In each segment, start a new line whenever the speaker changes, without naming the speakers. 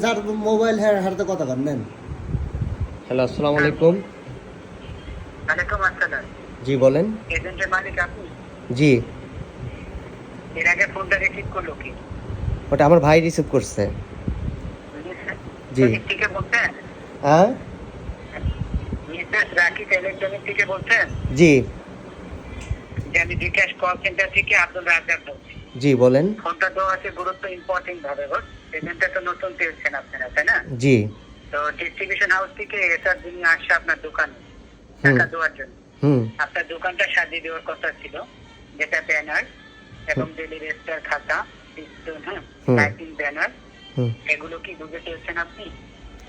যার মোবাইল হাতে কথা নেন। হ্যালো, আসসালামু আলাইকুম।
ওয়ালাইকুম আসসালাম।
জি বলেন।
এজেন্টের মালিক আপনি?
জি।
এর আগে ফোনটা রিসিভ করলো কি?
ওটা আমার ভাই রিসিভ করছে। জি।
থেকে বলছেন?
হ্যাঁ
মিসেস রাকিব ইলেকট্রনিক থেকে বলছেন?
জি
যে আমি বিকাশ কল সেন্টার থেকে আব্দুল রাজ্জাক বলছি।
জি বলেন।
ফোনটা দেওয়া আছে গুরুত্ব ইম্পর্টেন্ট ভাবে বল। এজেন্টটা তো নতুন পেয়েছেন আপনারা, তাই না?
জি।
তো ডিস্ট্রিবিউশন হাউস থেকে এসআর যিনি আসছে আপনার দোকানে টাকা দেওয়ার জন্য, আপনার দোকানটা সাজিয়ে দেওয়ার কথা ছিল, যেটা ব্যানার এবং ডেলি রেজিস্টার খাতা, টাইপিং ব্যানার, এগুলো কি বুঝে পেয়েছেন আপনি?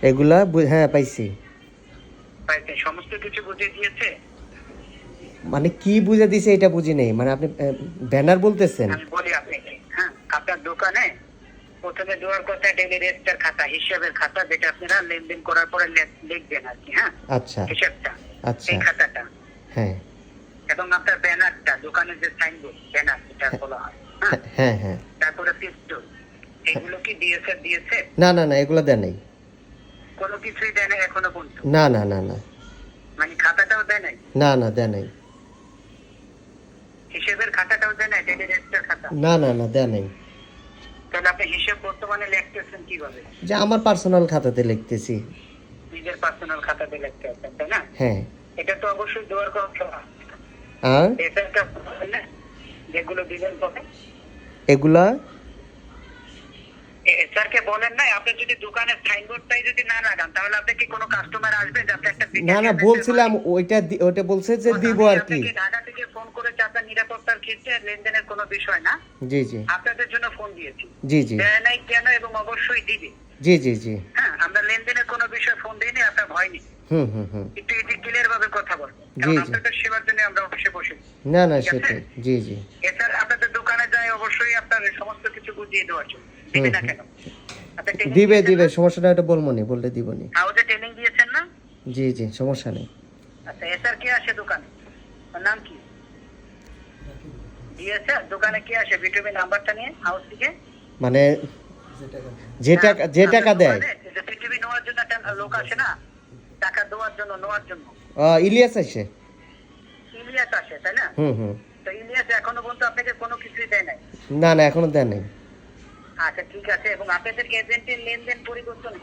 এগুলা হ্যাঁ পাইছি।
পাইছেন? সমস্ত কিছু বুঝে দিয়েছে?
মানে কি বুঝে দিছে এটা বুঝি নেই। মানে আপনি ব্যানার বলতেছেন?
আমি বলি আপনাকে, হ্যাঁ, আপনার দোকানে প্রথমে দেওয়ার কথা ডেলি রেজিস্টার খাতা, হিসাবের খাতা, যেটা আপনারা লেনদেন করার পরে লিখবেন আর কি, হ্যাঁ,
আচ্ছা
হিসাবটা,
আচ্ছা
এই খাতাটা,
হ্যাঁ
এবং আপনার ব্যানারটা, দোকানের যে সাইনবোর্ড ব্যানার যেটা বলা হয়, হ্যাঁ
হ্যাঁ হ্যাঁ,
তারপরে পিস্টল, এগুলো কি দিয়েছে?
না না না, এগুলো দেয় নাই।
কোনো কিছুই দেয় না এখনো পর্যন্ত?
না না না না,
মানে খাতাটাও দেয় নাই?
না না দেয় নাই।
হিসেবের খাতাটাও দেয় নাই? ডেলি রেজিস্টার খাতা?
না না না দেয় নাই।
তাহলে আপনি হিসেব বর্তমানে লিখতেছেন কিভাবে?
যে আমার পার্সোনাল খাতাতে লিখতেছি।
নিজের পার্সোনাল খাতাতে লিখতে আছেন, তাই না?
হ্যাঁ।
এটা তো অবশ্যই দেওয়ার কথা।
আর
যেগুলো দিবেন তবে
এগুলা
স্যারকে বলেন না, আপনি যদি দোকানের সাইনবোর্ডটাই যদি না লাগান, তাহলে আপনি কি কোনো কাস্টমার আসবে যে আপনি একটা?
না না, বলছিলাম ওইটা বলছে যে দিব আর কি।
ঢাকা থেকে ফোন করেছে আপনার নিরাপত্তার ক্ষেত্রে, লেনদেনের কোনো বিষয় না।
জি জি,
আপনাদের জন্য ফোন দিয়েছি।
জি জি,
দেয় নাই কেন এবং অবশ্যই দিবে।
জি জি জি,
হ্যাঁ, আমরা লেনদেনের কোনো বিষয় ফোন দিইনি, আপনার ভয় নেই। একটু এটি ক্লিয়ার ভাবে কথা বলবো, কারণ আপনাদের সেবার জন্য আমরা অবশ্যই বসে।
না না সেটাই, জি জি।
এছাড়া আপনাদের দোকানে যায় অবশ্যই আপনার সমস্ত কিছু বুঝিয়ে দেওয়ার জন্য। দিবে না কেন?
দিবে, সমস্যা না, এটা বলবো নি, বললে দিব নি।
হাউসে ট্রেনিং দিয়েছেন না?
জি জি, সমস্যা নেই।
আচ্ছা, এসআর কে আসে দোকানে? ওর নাম কি? দিয়েছে দোকানে কে আসে? বিটুবি নাম্বারটা নিয়ে হাউস থেকে।
মানে যে টাকা দেয়।
বিটুবি নেওয়ার জন্য একটা লোক আসে না, টাকা দেওয়ার জন্য, নেওয়ার জন্য।
ইলিয়াস আসে।
ইলিয়াস আসে, তাই না? তো ইলিয়াস এখনো পর্যন্ত আপনাকে কোনো কিছুই দেয় নাই?
না না, এখনো দেয় নাই।
আচ্ছা ঠিক আছে, এবং আপনাদের এজেন্টের লেনদেন পরিবর্তন